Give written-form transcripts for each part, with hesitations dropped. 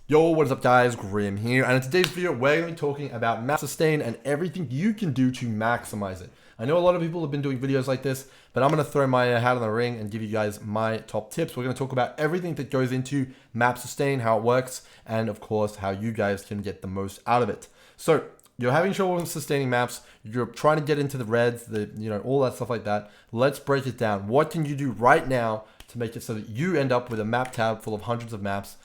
Yo, what is up guys, Grim here, and in today's video we're going to be talking about Map Sustain and everything you can do to maximize it. I know a lot of people have been doing videos like this, but I'm going to throw my hat in the ring and give you guys my top tips. We're going to talk about everything that goes into Map Sustain, how it works, and of course how you guys can get the most out of it. So, you're having trouble with sustaining maps, you're trying to get into the reds, all that stuff like that. Let's break it down. What can you do right now to make it so that you end up with a map tab full of hundreds of maps?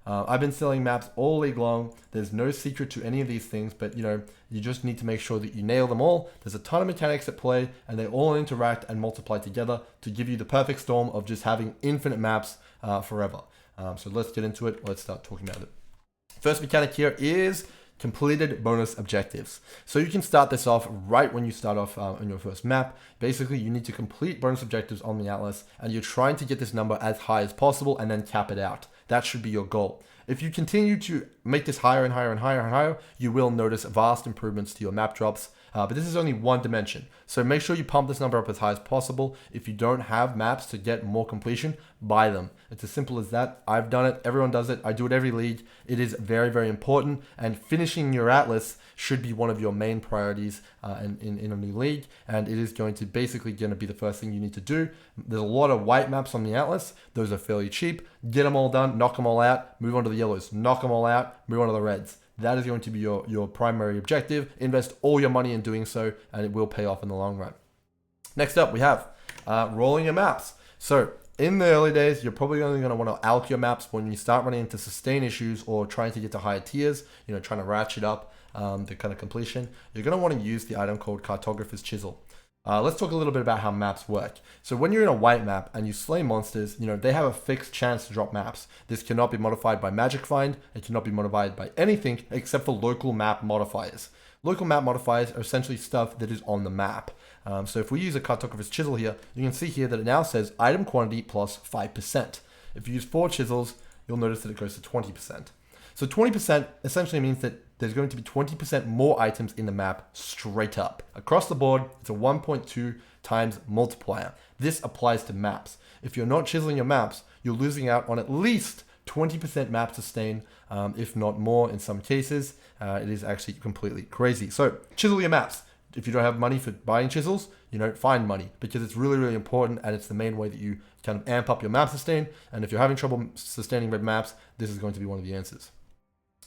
I've been selling maps all league long. There's no secret to any of these things, but you just need to make sure that you nail them all. There's a ton of mechanics at play, and they all interact and multiply together to give you the perfect storm of just having infinite maps forever. So let's get into it. Let's start talking about it. First mechanic here is completed bonus objectives. So you can start this off right when you start off on your first map. Basically, you need to complete bonus objectives on the atlas, and you're trying to get this number as high as possible and then cap it out. That should be your goal. If you continue to make this higher and higher and higher and higher, you will notice vast improvements to your map drops. But this is only one dimension. So make sure you pump this number up as high as possible. If you don't have maps to get more completion, buy them. It's as simple as that. I've done it. Everyone does it. I do it every league. It is very, very important. And finishing your atlas should be one of your main priorities in a new league. And it is going to be the first thing you need to do. There's a lot of white maps on the atlas. Those are fairly cheap. Get them all done. Knock them all out. Move on to the yellows. Knock them all out. Move on to the reds. That is going to be your primary objective. Invest all your money in doing so, and it will pay off in the long run. Next up, we have rolling your maps. So in the early days, you're probably only going to want to alch your maps when you start running into sustain issues or trying to get to higher tiers, trying to ratchet up the kind of completion. You're going to want to use the item called Cartographer's Chisel. Let's talk a little bit about how maps work. So when you're in a white map and you slay monsters, they have a fixed chance to drop maps. This cannot be modified by Magic Find. It cannot be modified by anything except for local map modifiers. Local map modifiers are essentially stuff that is on the map. So if we use a Cartographer's Chisel here, you can see here that it now says item quantity plus 5%. If you use 4 chisels, you'll notice that it goes to 20%. So 20% essentially means that there's going to be 20% more items in the map straight up. Across the board, it's a 1.2 times multiplier. This applies to maps. If you're not chiseling your maps, you're losing out on at least 20% map sustain, if not more in some cases. It is actually completely crazy. So chisel your maps. If you don't have money for buying chisels, find money, because it's really, really important, and it's the main way that you kind of amp up your map sustain. And if you're having trouble sustaining red maps, this is going to be one of the answers.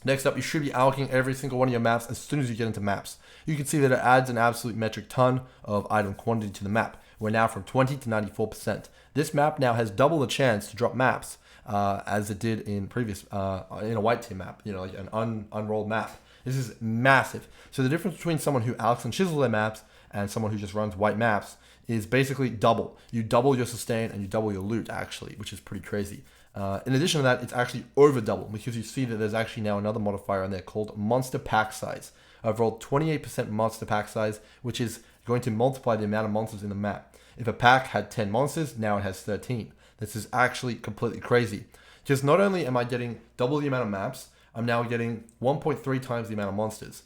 Next up, you should be alching every single one of your maps as soon as you get into maps. You can see that it adds an absolute metric ton of item quantity to the map. We're now from 20 to 94%. This map now has double the chance to drop maps as it did in previous, in a white tier map, like an unrolled map. This is massive. So the difference between someone who alchs and chisels their maps and someone who just runs white maps is basically double. You double your sustain and you double your loot, actually, which is pretty crazy. In addition to that, it's actually over double, because you see that there's actually now another modifier in there called monster pack size. I've rolled 28% monster pack size, which is going to multiply the amount of monsters in the map. If a pack had 10 monsters, now it has 13. This is actually completely crazy. Because not only am I getting double the amount of maps, I'm now getting 1.3 times the amount of monsters.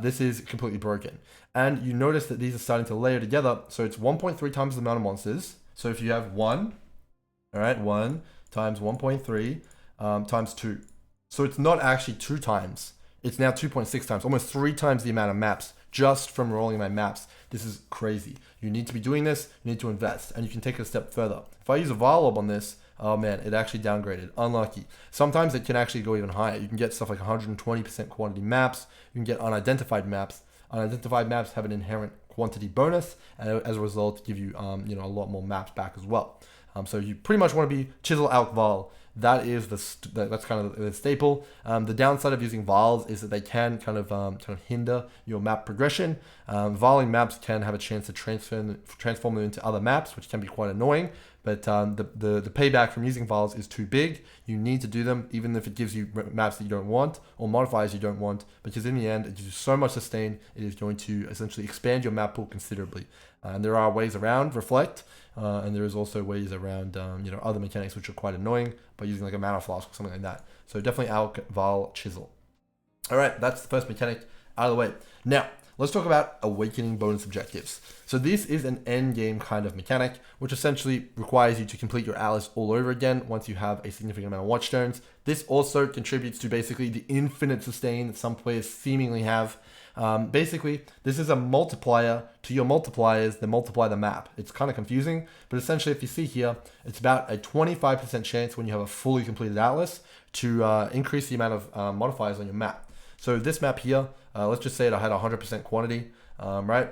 This is completely broken. And you notice that these are starting to layer together. So it's 1.3 times the amount of monsters. So if you have 1 times 1.3 times 2. So it's not actually 2 times. It's now 2.6 times, almost 3 times the amount of maps just from rolling my maps. This is crazy. You need to be doing this. You need to invest, and you can take it a step further. If I use a Varlob on this, oh man, it actually downgraded. Unlucky. Sometimes it can actually go even higher. You can get stuff like 120% quantity maps. You can get unidentified maps. Unidentified maps have an inherent quantity bonus, and as a result, give you a lot more maps back as well. So you pretty much want to be chisel alch Val. That is that's kind of the staple. The downside of using Vals is that they can kind of hinder your map progression. Valing maps can have a chance to transform them into other maps, which can be quite annoying. But the payback from using Vals is too big. You need to do them, even if it gives you maps that you don't want or modifiers you don't want, because in the end, it gives you so much sustain, it is going to essentially expand your map pool considerably. And there are ways around Reflect, and there is also ways around other mechanics which are quite annoying by using like a mana flask or something like that. So definitely alch, Val, Chisel. All right, that's the first mechanic out of the way. Now, let's talk about awakening bonus objectives. So this is an end game kind of mechanic, which essentially requires you to complete your atlas all over again once you have a significant amount of watchstones. This also contributes to basically the infinite sustain that some players seemingly have. Basically, this is a multiplier to your multipliers that multiply the map. It's kind of confusing, but essentially if you see here, it's about a 25% chance when you have a fully completed atlas to increase the amount of modifiers on your map. So this map here, let's just say it had 100% quantity, right?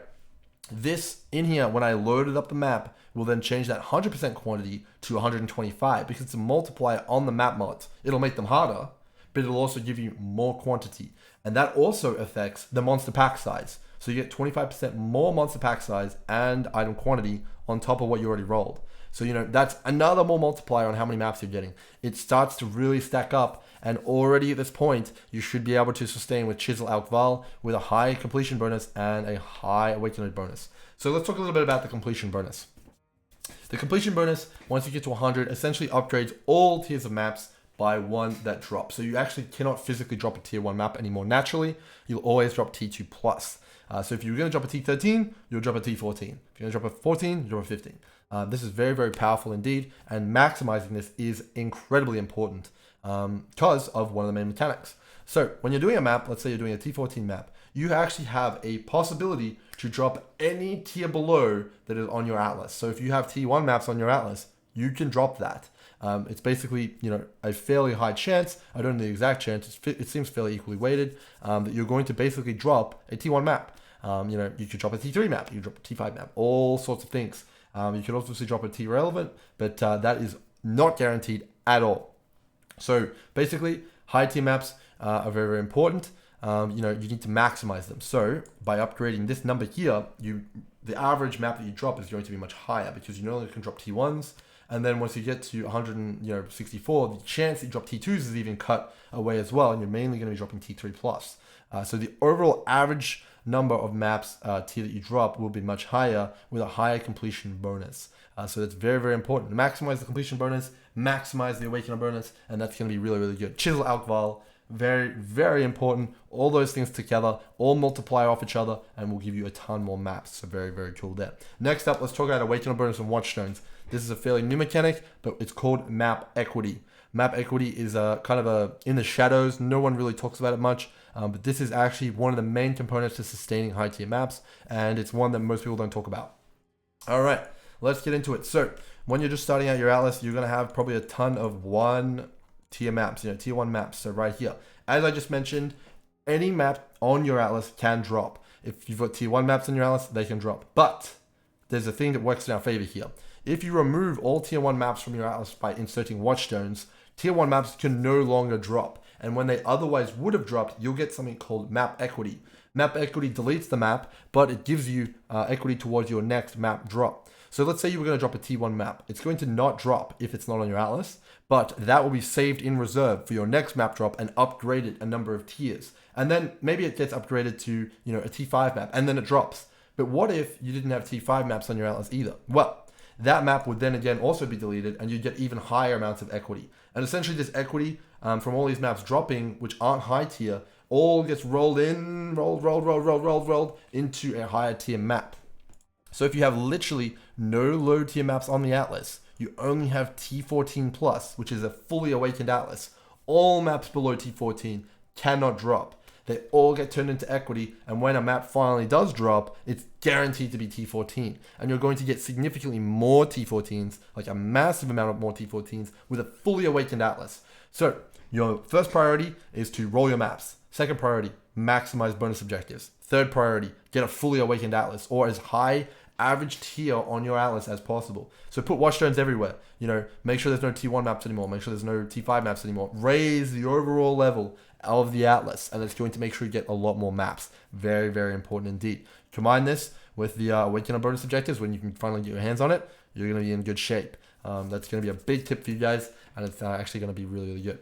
This in here, when I loaded up the map, will then change that 100% quantity to 125 because it's a multiplier on the map mods. It'll make them harder, but it'll also give you more quantity. And that also affects the monster pack size. So you get 25% more monster pack size and item quantity on top of what you already rolled. So, you know, that's another more multiplier on how many maps you're getting. It starts to really stack up, and already at this point, you should be able to sustain with Chisel Alkval with a high completion bonus and a high awakening bonus. So let's talk a little bit about the completion bonus. The completion bonus, once you get to 100, essentially upgrades all tiers of maps by one that drops. So you actually cannot physically drop a tier 1 map anymore naturally. You'll always drop T2 plus. So if you're going to drop a T13, you'll drop a T14. If you're going to drop a 14, you'll drop a 15. This is very, very powerful indeed, and maximizing this is incredibly important because of one of the main mechanics. So when you're doing a map, let's say you're doing a T14 map, you actually have a possibility to drop any tier below that is on your atlas. So if you have T1 maps on your atlas, you can drop that. It's basically, you know, a fairly high chance. I don't know the exact chance. It seems fairly equally weighted that you're going to basically drop a T1 map. You know, you could drop a T3 map, you could drop a T5 map, all sorts of things. You could also drop a T relevant, but that is not guaranteed at all. So basically, high tier maps are very, very important. You know, you need to maximize them. So by upgrading this number here, the average map that you drop is going to be much higher because you no longer can drop T1s. And then once you get to 164, the chance that you drop T2s is even cut away as well, and you're mainly going to be dropping T3 plus. So the overall average number of maps tier that you drop will be much higher with a higher completion bonus. So that's very, very important. Maximize the completion bonus, maximize the awakening bonus, and that's going to be really, really good. Chisel Alkval, very, very important. All those things together, all multiply off each other, and will give you a ton more maps. So very, very cool there. Next up, let's talk about awakening bonus and watchstones. This is a fairly new mechanic, but it's called Map Equity. Map Equity is kind of in the shadows. No one really talks about it much, but this is actually one of the main components to sustaining high tier maps, and it's one that most people don't talk about. All right, let's get into it. So when you're just starting out your atlas, you're going to have probably a ton of 1 tier maps, tier 1 maps. So right here, as I just mentioned, any map on your atlas can drop. If you've got tier 1 maps on your atlas, they can drop. But there's a thing that works in our favor here. If you remove all tier 1 maps from your atlas by inserting watchstones, tier 1 maps can no longer drop. And when they otherwise would have dropped, you'll get something called Map Equity. Map Equity deletes the map, but it gives you equity towards your next map drop. So let's say you were going to drop a T1 map. It's going to not drop if it's not on your atlas, but that will be saved in reserve for your next map drop and upgraded a number of tiers. And then maybe it gets upgraded to, a T5 map, and then it drops. But what if you didn't have T5 maps on your atlas either? Well, that map would then again also be deleted, and you'd get even higher amounts of equity. And essentially this equity from all these maps dropping, which aren't high tier, all gets rolled into a higher tier map. So if you have literally no low tier maps on the atlas, you only have T14 plus, which is a fully awakened atlas. All maps below T14 cannot drop. They all get turned into equity, and when a map finally does drop, it's guaranteed to be T14. And you're going to get significantly more T14s, like a massive amount of more T14s, with a fully awakened atlas. So your first priority is to roll your maps. Second priority, maximize bonus objectives. Third priority, get a fully awakened atlas, or as high average tier on your atlas as possible. So put watchstones everywhere. Make sure there's no T1 maps anymore. Make sure there's no T5 maps anymore. Raise the overall level of the atlas, and it's going to make sure you get a lot more maps. Very, very important indeed. Combine this with the awakening bonus objectives. When you can finally get your hands on it, you're going to be in good shape. That's going to be a big tip for you guys, and it's actually going to be really, really good.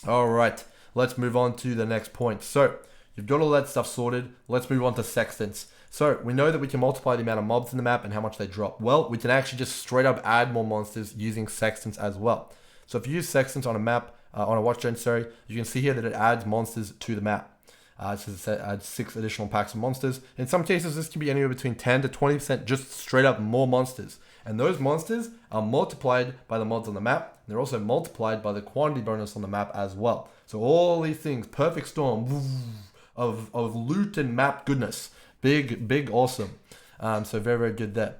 All right, let's move on to the next point. So you've got all that stuff sorted. Let's move on to sextants. So we know that we can multiply the amount of mobs in the map and how much they drop. Well, we can actually just straight up add more monsters using sextants as well. So if you use sextants on a map, on a watchstone, you can see here that it adds monsters to the map. to add 6 additional packs of monsters. In some cases, this can be anywhere between 10 to 20% just straight up more monsters. And those monsters are multiplied by the mods on the map. They're also multiplied by the quantity bonus on the map as well. So all these things, perfect storm of loot and map goodness. Big, awesome. So very good there.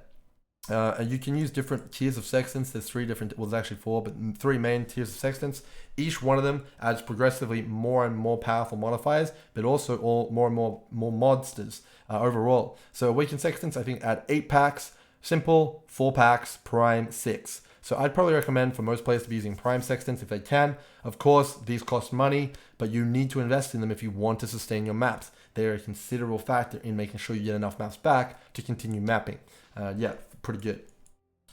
And you can use different tiers of sextants. There's 3 different, well, there's actually 4, but 3 main tiers of sextants. Each one of them adds progressively more and more powerful modifiers, but also more and more monsters overall. So Awakened Sextants, I think, add 8 packs, Simple, 4 packs, Prime, 6. So I'd probably recommend for most players to be using Prime Sextants if they can. Of course, these cost money, but you need to invest in them if you want to sustain your maps. They're a considerable factor in making sure you get enough maps back to continue mapping. Yeah, pretty good.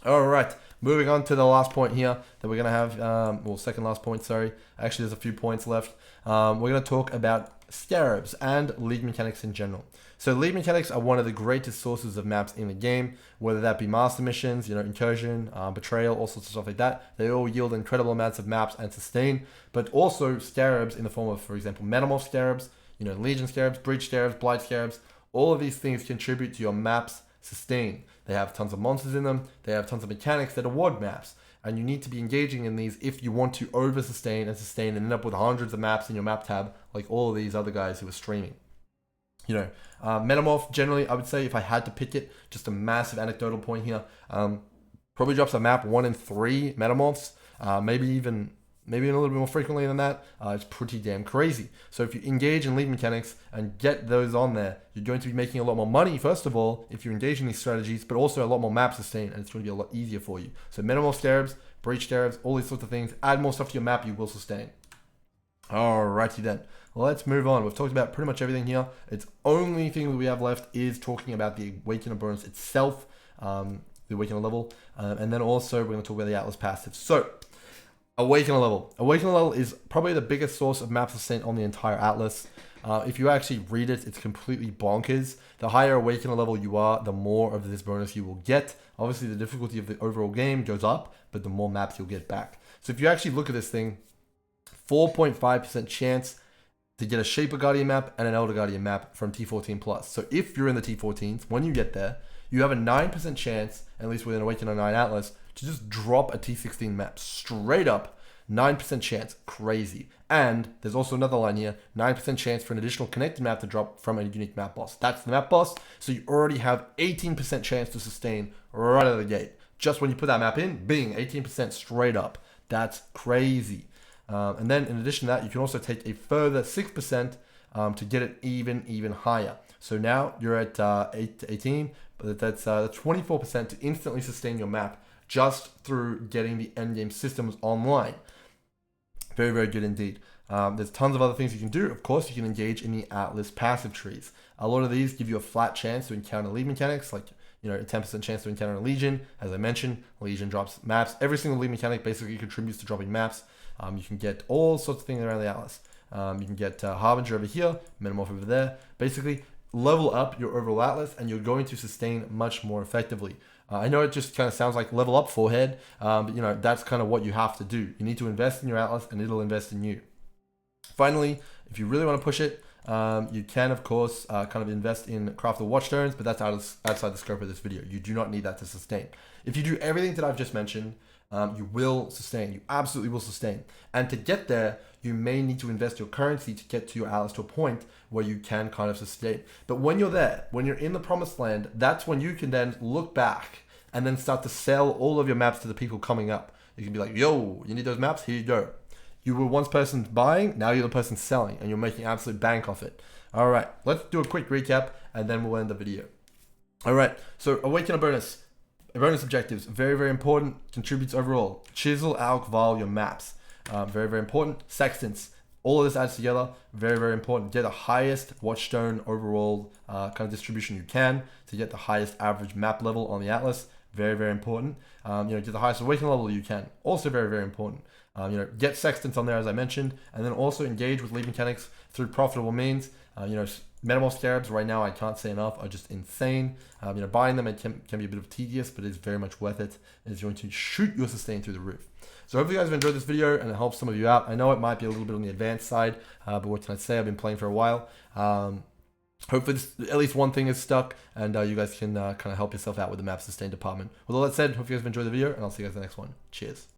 All right, moving on to the last point here that we're going to have, well, second last point, sorry. Actually, there's a few points left. We're going to talk about Scarabs and league mechanics in general. So league mechanics are one of the greatest sources of maps in the game, whether that be master missions, incursion, betrayal, all sorts of stuff like that. They all yield incredible amounts of maps and sustain, but also Scarabs in the form of, for example, Metamorph Scarabs, Legion Scarabs, Breach Scarabs, Blight Scarabs. All of these things contribute to your map's sustain. They have tons of monsters in them. They have tons of mechanics that award maps. And you need to be engaging in these if you want to over sustain and end up with hundreds of maps in your map tab, like all of these other guys who are streaming. Metamorph, generally, I would say, if I had to pick it, just a massive anecdotal point here, probably drops a map 1 in 3 Metamorphs, maybe even a little bit more frequently than that. It's pretty damn crazy. So if you engage in league mechanics and get those on there, you're going to be making a lot more money, first of all, if you're engaging these strategies, but also a lot more map sustain, and it's going to be a lot easier for you. So Metamorph Scarabs, Breach Scarabs, all these sorts of things, add more stuff to your map, you will sustain. Alrighty then. Let's move on. We've talked about pretty much everything here. It's only thing that we have left is talking about the Awakener bonus itself, the Awakener level, and then also we're going to talk about the Atlas passive. So, Awakener level. Awakener level is probably the biggest source of map sustain on the entire Atlas. If you actually read it, it's completely bonkers. The higher Awakener level you are, the more of this bonus you will get. Obviously, the difficulty of the overall game goes up, but the more maps you'll get back. So if you actually look at this thing, 4.5% chance to get a Shaper Guardian map and an Elder Guardian map from T14 plus. So if you're in the T14s, when you get there, you have a 9% chance, at least with an Awakener 9 Atlas, to just drop a T16 map. Straight up, 9% chance. Crazy. And there's also another line here, 9% chance for an additional connected map to drop from a unique map boss. That's the map boss, so you already have 18% chance to sustain right out of the gate. Just when you put that map in, bing, 18% straight up. That's crazy. And then in addition to that, you can also take a further 6% to get it even higher. So now you're at 8 to 18, but that's 24% to instantly sustain your map just through getting the endgame systems online. Very good indeed. There's tons of other things you can do. Of course, you can engage in the Atlas passive trees. A lot of these give you a flat chance to encounter league mechanics, like a 10% chance to encounter a Legion. As I mentioned, Legion drops maps. Every single league mechanic basically contributes to dropping maps. You can get all sorts of things around the Atlas. You can get Harbinger over here, Metamorph over there. Basically, level up your overall Atlas and you're going to sustain much more effectively. I know it just kind of sounds like level up forehead, but that's kind of what you have to do. You need to invest in your Atlas and it'll invest in you. Finally, if you really want to push it, you can, of course, kind of invest in Craft the Watchstones, but that's outside the scope of this video. You do not need that to sustain. If you do everything that I've just mentioned, you will sustain. You absolutely will sustain. And to get there, you may need to invest your currency to get to your Atlas to a point where you can kind of sustain. But when you're there, when you're in the promised land, that's when you can then look back and then start to sell all of your maps to the people coming up. You can be like, yo, you need those maps? Here you go. You were once person buying, now you're the person selling, and you're making absolute bank off it. All right, let's do a quick recap, and then we'll end the video. All right, so Awakener bonus. Bonus objectives, very important, contributes overall. Chisel, Alk, Val, your maps. Very important. Sextants, all of this adds together, very important. Get the highest Watchstone overall kind of distribution you can to get the highest average map level on the Atlas. Very important. Get the highest Awakener level you can. Also very important. Get Sextants on there, as I mentioned, and then also engage with league mechanics through profitable means. You know, Metamorph Scarabs right now, I can't say enough, are just insane. You know, buying them, it can be a bit of tedious, but it's very much worth it. It's going to shoot your sustain through the roof. So hopefully you guys have enjoyed this video and it helps some of you out. I know it might be a little bit on the advanced side, but what can I say? I've been playing for a while. Hopefully at least one thing is stuck, and you guys can kind of help yourself out with the map sustain department. With all that said, hope you guys have enjoyed the video, and I'll see you guys in the next one. Cheers.